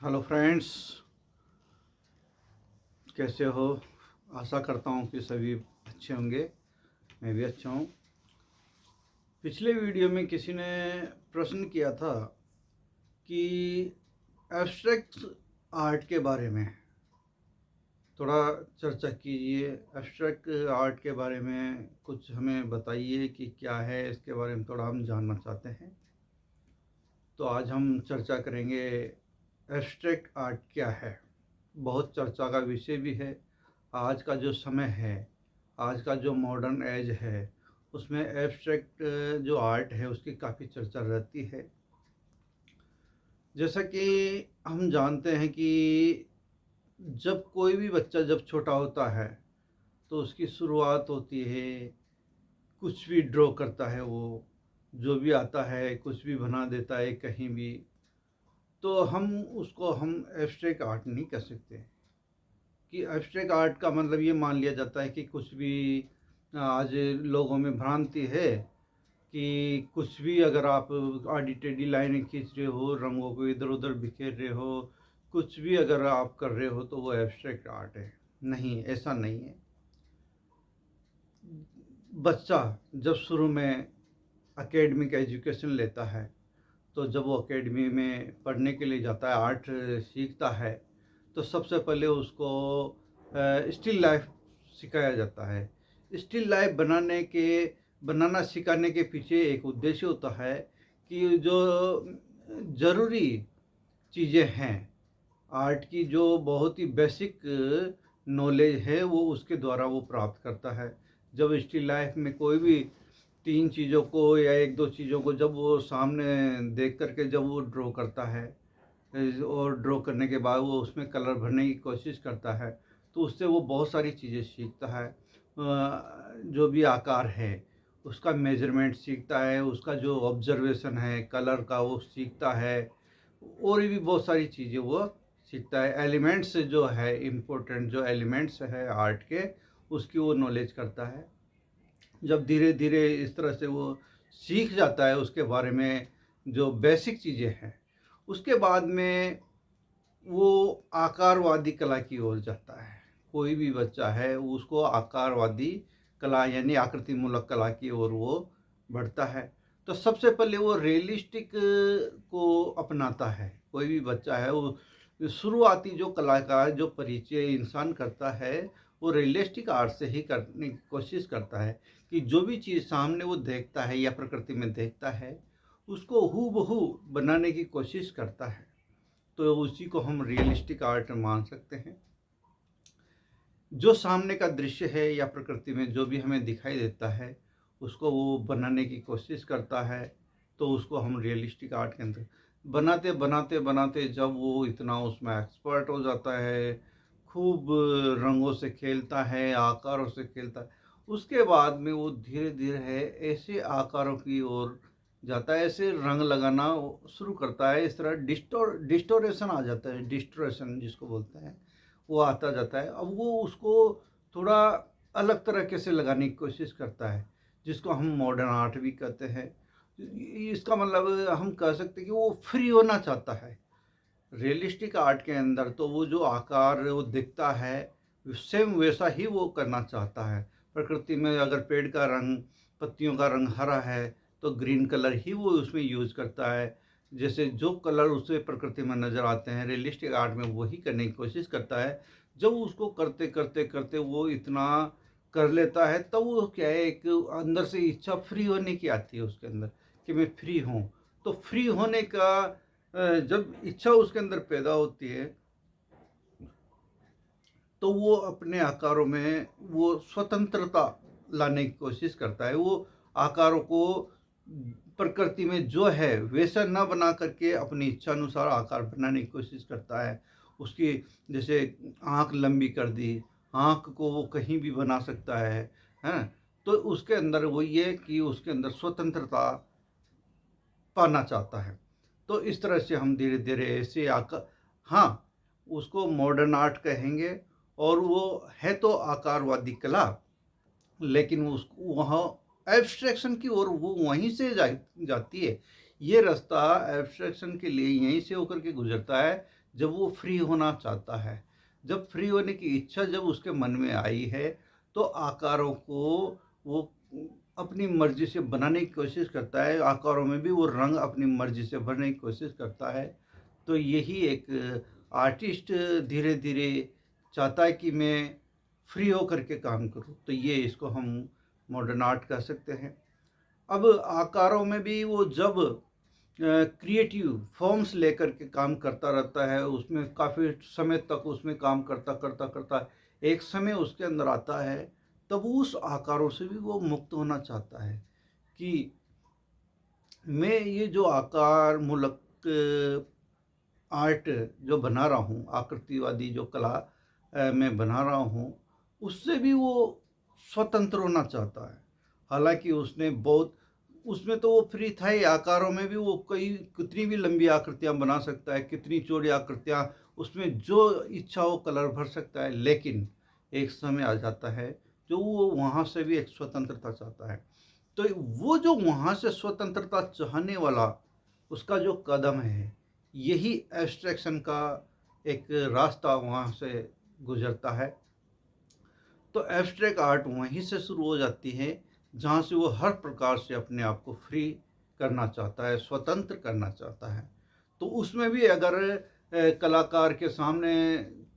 Hello friends, कैसे हो? आशा करता हूँ कि सभी अच्छे होंगे। मैं भी अच्छा हूँ। पिछले वीडियो में किसी ने प्रश्न किया था कि एब्स्ट्रैक्ट आर्ट के बारे में थोड़ा चर्चा कीजिए। एब्स्ट्रैक्ट आर्ट के बारे में कुछ हमें बताइए कि क्या है, इसके बारे में थोड़ा हम जानना चाहते हैं। तो आज हम चर्चा करेंगे एब्स्ट्रैक्ट आर्ट क्या है। बहुत चर्चा का विषय भी है। आज का जो समय है, आज का जो मॉडर्न एज है, उसमें एब्स्ट्रैक्ट जो आर्ट है उसकी काफ़ी चर्चा रहती है। जैसा कि हम जानते हैं कि जब कोई भी बच्चा जब छोटा होता है तो उसकी शुरुआत होती है, कुछ भी ड्रॉ करता है, वो जो भी आता है कुछ भी बना देता है कहीं भी। तो हम एब्स्ट्रैक्ट आर्ट नहीं कह सकते कि एब्स्ट्रैक्ट आर्ट का मतलब ये मान लिया जाता है कि कुछ भी। आज लोगों में भ्रांति है कि कुछ भी अगर आप आड़ी टेढ़ी लाइनें खींच रहे हो, रंगों को इधर उधर बिखेर रहे हो, कुछ भी अगर आप कर रहे हो तो वो एब्स्ट्रैक्ट आर्ट है। नहीं, ऐसा नहीं है। बच्चा जब शुरू में एकेडमिक एजुकेशन लेता है, तो जब वो एकेडमी में पढ़ने के लिए जाता है, आर्ट सीखता है, तो सबसे पहले उसको स्टिल लाइफ सिखाया जाता है। स्टिल लाइफ बनाना सिखाने के पीछे एक उद्देश्य होता है कि जो ज़रूरी चीज़ें हैं आर्ट की, जो बहुत ही बेसिक नॉलेज है, वो उसके द्वारा वो प्राप्त करता है। जब स्टिल लाइफ में कोई भी तीन चीज़ों को या एक दो चीज़ों को जब वो सामने देख करके जब वो ड्रॉ करता है, और ड्रॉ करने के बाद वो उसमें कलर भरने की कोशिश करता है, तो उससे वो बहुत सारी चीज़ें सीखता है। जो भी आकार है उसका मेजरमेंट सीखता है, उसका जो ऑब्जर्वेशन है कलर का वो सीखता है, और भी बहुत सारी चीज़ें वो सीखता है। एलिमेंट्स जो है, इम्पोर्टेंट जो एलिमेंट्स है आर्ट के, उसकी वो नॉलेज करता है। जब धीरे धीरे इस तरह से वो सीख जाता है उसके बारे में, जो बेसिक चीज़ें हैं, उसके बाद में वो आकारवादी कला की ओर जाता है। कोई भी बच्चा है उसको आकारवादी कला यानी आकृति मूलक कला की ओर वो बढ़ता है। तो सबसे पहले वो रियलिस्टिक को अपनाता है। कोई भी बच्चा है वो शुरुआती जो कला का जो परिचय इंसान करता है, वो रियलिस्टिक आर्ट से ही करने की कोशिश करता है कि जो भी चीज़ सामने वो देखता है या प्रकृति में देखता है, उसको हूबहू बनाने की कोशिश करता है। तो उसी को हम रियलिस्टिक आर्ट मान सकते हैं। जो सामने का दृश्य है या प्रकृति में जो भी हमें दिखाई देता है, उसको वो बनाने की कोशिश करता है, तो उसको हम रियलिस्टिक आर्ट के अंदर बनाते बनाते बनाते जब वो इतना उसमें एक्सपर्ट हो जाता है, खूब रंगों से खेलता है, आकारों से खेलता है, उसके बाद में वो धीरे धीरे है ऐसे आकारों की ओर जाता है, ऐसे रंग लगाना शुरू करता है। इस तरह डिस्टोरेशन आ जाता है, डिस्टोरेशन जिसको बोलते हैं, वो आता जाता है। अब वो उसको थोड़ा अलग तरीके से लगाने की कोशिश करता है, जिसको हम मॉडर्न आर्ट भी कहते हैं। इसका मतलब हम कह सकते हैं कि वो फ्री होना चाहता है। रियलिस्टिक आर्ट के अंदर तो वो जो आकार वो दिखता है, सेम वैसा ही वो करना चाहता है। प्रकृति में अगर पेड़ का रंग, पत्तियों का रंग हरा है, तो ग्रीन कलर ही वो उसमें यूज़ करता है। जैसे जो कलर उसे प्रकृति में नज़र आते हैं, रियलिस्टिक आर्ट में वही करने की कोशिश करता है। जब उसको करते करते करते वो इतना कर लेता है, तब वो क्या है, एक अंदर से इच्छा फ्री होने की आती है उसके अंदर कि मैं फ्री हूँ। तो फ्री होने का जब इच्छा उसके अंदर पैदा होती है, तो वो अपने आकारों में वो स्वतंत्रता लाने की कोशिश करता है। वो आकारों को प्रकृति में जो है वैसा न बना करके अपनी इच्छा अनुसार आकार बनाने की कोशिश करता है। उसकी जैसे आँख लंबी कर दी, आँख को वो कहीं भी बना सकता है ना? तो उसके अंदर वो ये कि उसके अंदर स्वतंत्रता पाना चाहता है। तो इस तरह से हम धीरे धीरे ऐसे आकर, हाँ, उसको मॉडर्न आर्ट कहेंगे। और वो है तो आकारवादी कला, लेकिन उसको वहाँ एब्स्ट्रैक्शन की ओर वो वहीं से जाती है। ये रास्ता एब्स्ट्रैक्शन के लिए यहीं से होकर के गुजरता है, जब वो फ्री होना चाहता है, जब फ्री होने की इच्छा जब उसके मन में आई है, तो आकारों को वो अपनी मर्ज़ी से बनाने की कोशिश करता है, आकारों में भी वो रंग अपनी मर्ज़ी से भरने की कोशिश करता है। तो यही एक आर्टिस्ट धीरे-धीरे चाहता है कि मैं फ्री होकर के काम करूँ, तो ये इसको हम मॉडर्न आर्ट कह सकते हैं। अब आकारों में भी वो जब क्रिएटिव फॉर्म्स लेकर के काम करता रहता है, उसमें काफ़ी समय तक उसमें काम करता एक समय उसके अंदर आता है, तब वो उस आकारों से भी वो मुक्त होना चाहता है कि मैं ये जो आकार मूलक आर्ट जो बना रहा हूँ, आकृतिवादी जो कला मैं बना रहा हूँ, उससे भी वो स्वतंत्र होना चाहता है। हालाँकि उसने बहुत उसमें तो वो फ्री था ही, आकारों में भी वो कई कितनी भी लंबी आकृतियाँ बना सकता है, कितनी चौड़ी आकृतियाँ, उसमें जो इच्छा हो कलर भर सकता है। लेकिन एक समय आ जाता है, जो वो वहाँ से भी एक स्वतंत्रता चाहता है। तो वो जो वहाँ से स्वतंत्रता चाहने वाला उसका जो कदम है, यही एब्स्ट्रैक्शन का एक रास्ता वहाँ से गुजरता है। तो एब्स्ट्रैक्ट आर्ट वहीं से शुरू हो जाती है, जहाँ से वो हर प्रकार से अपने आप को फ्री करना चाहता है, स्वतंत्र करना चाहता है। तो उसमें भी अगर कलाकार के सामने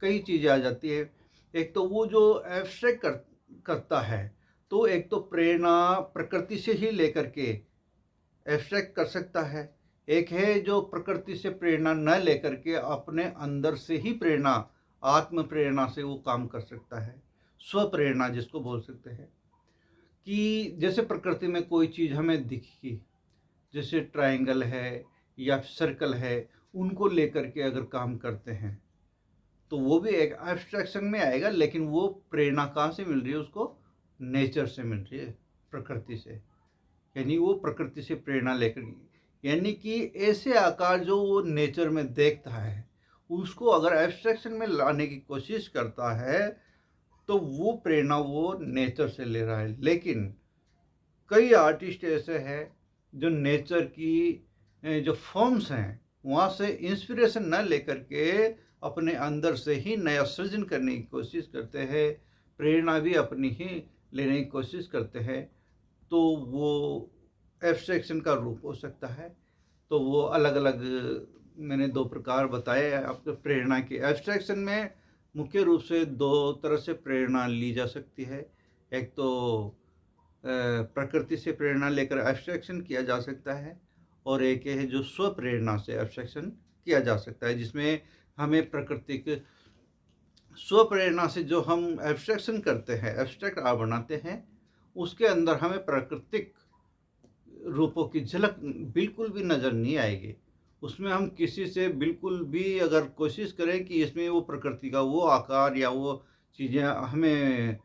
कई चीज़ें आ जाती है। एक तो वो जो एब्स्ट्रैक्ट करता है, तो एक तो प्रेरणा प्रकृति से ही लेकर के एब्स्ट्रैक्ट कर सकता है। एक है जो प्रकृति से प्रेरणा न लेकर के अपने अंदर से ही प्रेरणा, आत्म प्रेरणा से वो काम कर सकता है। स्वप्रेरणा जिसको बोल सकते हैं कि जैसे प्रकृति में कोई चीज़ हमें दिखी, जैसे ट्रायंगल है या सर्कल है, उनको लेकर के अगर काम करते हैं, तो वो भी एक एब्स्ट्रैक्शन में आएगा, लेकिन वो प्रेरणा कहाँ से मिल रही है उसको? नेचर से मिल रही है, प्रकृति से। यानी वो प्रकृति से प्रेरणा लेकर, यानी कि ऐसे आकार जो वो नेचर में देखता है, उसको अगर एब्स्ट्रैक्शन में लाने की कोशिश करता है, तो वो प्रेरणा वो नेचर से ले रहा है। लेकिन कई आर्टिस्ट ऐसे हैं जो नेचर की जो फॉर्म्स हैं, वहाँ से इंस्पिरेशन न लेकर के अपने अंदर से ही नया सृजन करने की कोशिश करते हैं, प्रेरणा भी अपनी ही लेने की कोशिश करते हैं। तो वो एब्स्ट्रैक्शन का रूप हो सकता है। तो वो अलग-अलग मैंने 2 प्रकार बताए आपको प्रेरणा के। एब्स्ट्रैक्शन में मुख्य रूप से 2 तरह से प्रेरणा ली जा सकती है। एक तो प्रकृति से प्रेरणा लेकर एब्स्ट्रैक्शन किया जा सकता है, और एक है जो स्वप्रेरणा से एब्स्ट्रैक्शन किया जा सकता है, जिसमें हमें प्राकृतिक स्वप्रेरणा से जो हम एब्स्ट्रैक्शन करते हैं, एब्स्ट्रैक्ट आर्ट बनाते हैं, उसके अंदर हमें प्राकृतिक रूपों की झलक बिल्कुल भी नज़र नहीं आएगी। उसमें हम किसी से बिल्कुल भी अगर कोशिश करें कि इसमें वो प्रकृति का वो आकार या वो चीज़ें हमें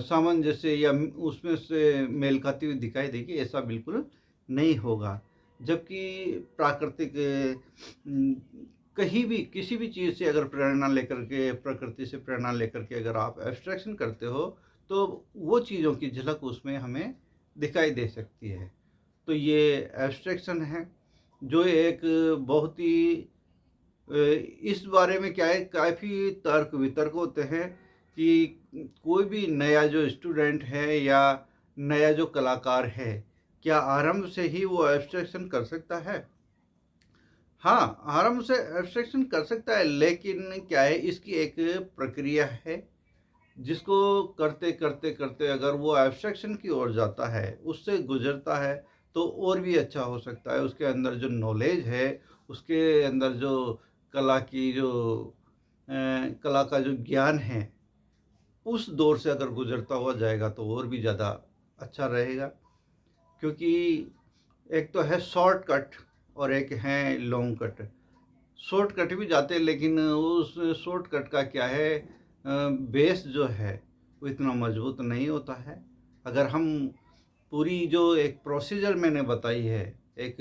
सामंजस्य या उसमें से मेल खाती हुई दिखाई देगी, ऐसा बिल्कुल नहीं होगा। जबकि प्राकृतिक कहीं भी किसी भी चीज़ से अगर प्रेरणा लेकर के, प्रकृति से प्रेरणा लेकर के अगर आप एब्स्ट्रैक्शन करते हो, तो वो चीज़ों की झलक उसमें हमें दिखाई दे सकती है। तो ये एब्स्ट्रैक्शन है, जो एक बहुत ही इस बारे में क्या है, काफ़ी तर्क वितर्क होते हैं कि कोई भी नया जो स्टूडेंट है या नया जो कलाकार है, क्या आरंभ से ही वो एब्स्ट्रैक्शन कर सकता है? हाँ, आरंभ से एब्स्ट्रैक्शन कर सकता है, लेकिन क्या है, इसकी एक प्रक्रिया है, जिसको करते अगर वो एब्स्ट्रैक्शन की ओर जाता है, उससे गुज़रता है, तो और भी अच्छा हो सकता है। उसके अंदर जो नॉलेज है, उसके अंदर जो कला की जो कला का जो ज्ञान है, उस दौर से अगर गुज़रता हुआ जाएगा तो और भी ज़्यादा अच्छा रहेगा। क्योंकि एक तो है शॉर्टकट और एक है लॉन्ग कट। शॉर्टकट भी जाते हैं, लेकिन उस शॉर्टकट का क्या है, बेस जो है वो इतना मजबूत नहीं होता है। अगर हम पूरी जो एक प्रोसीजर मैंने बताई है, एक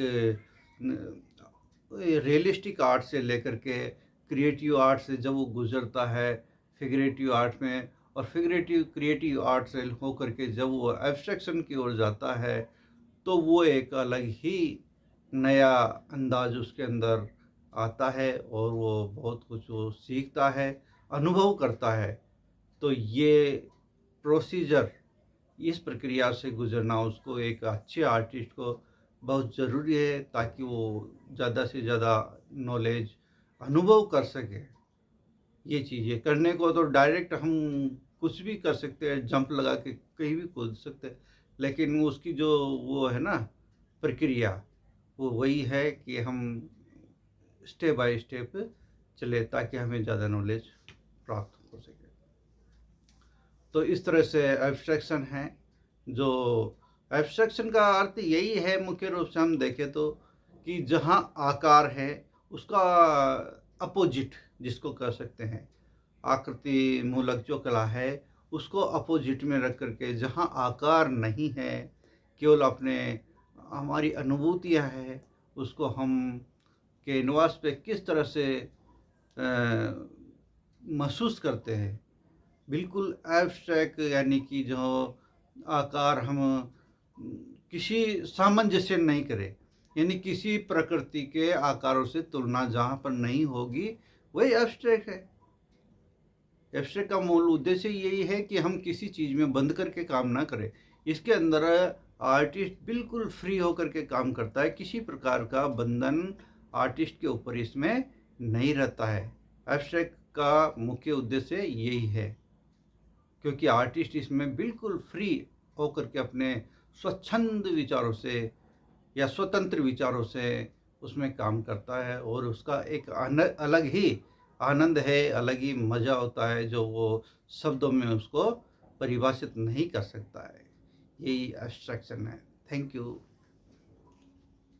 रियलिस्टिक आर्ट से लेकर के क्रिएटिव आर्ट से जब वो गुजरता है फिगरेटिव आर्ट में, और फिगरेटिव क्रिएटिव आर्ट से होकर के जब वो एब्स्ट्रैक्शन की ओर जाता है, तो वो एक अलग ही नया अंदाज उसके अंदर आता है और वो बहुत कुछ वो सीखता है, अनुभव करता है। तो ये प्रोसीजर, इस प्रक्रिया से गुज़रना उसको एक अच्छे आर्टिस्ट को बहुत ज़रूरी है, ताकि वो ज़्यादा से ज़्यादा नॉलेज अनुभव कर सके। ये चीज़ें करने को तो डायरेक्ट हम कुछ भी कर सकते हैं, जंप लगा के कहीं भी कूद सकते हैं, लेकिन उसकी जो वो है ना प्रक्रिया, वो वही है कि हम स्टेप बाय स्टेप चले, ताकि हमें ज़्यादा नॉलेज प्राप्त हो सके। तो इस तरह से एब्स्ट्रैक्शन है। जो एब्स्ट्रैक्शन का अर्थ यही है, मुख्य रूप से हम देखें तो, कि जहाँ आकार है उसका अपोजिट जिसको कह सकते हैं, आकृति मूलक जो कला है उसको अपोजिट में रख करके, जहाँ आकार नहीं है, केवल अपने हमारी अनुभूतियाँ हैं, उसको हम कैनवास पे किस तरह से महसूस करते हैं। बिल्कुल एब्स्ट्रैक्ट, यानी कि जो आकार हम किसी सामंजस्य नहीं करें, यानी किसी प्रकृति के आकारों से तुलना जहाँ पर नहीं होगी, वही एब्स्ट्रैक्ट है। एब्स्ट्रैक्ट का मूल उद्देश्य यही है कि हम किसी चीज़ में बंद करके काम ना करें। इसके अंदर आर्टिस्ट बिल्कुल फ्री होकर के काम करता है, किसी प्रकार का बंधन आर्टिस्ट के ऊपर इसमें नहीं रहता है। एब्स्ट्रैक्ट का मुख्य उद्देश्य यही है, क्योंकि आर्टिस्ट इसमें बिल्कुल फ्री होकर के अपने स्वच्छंद विचारों से या स्वतंत्र विचारों से उसमें काम करता है, और उसका एक अलग ही आनंद है, अलग ही मज़ा होता है, जो वो शब्दों में उसको परिभाषित नहीं कर सकता है। यही एब्स्ट्रैक्शन है। Thank you.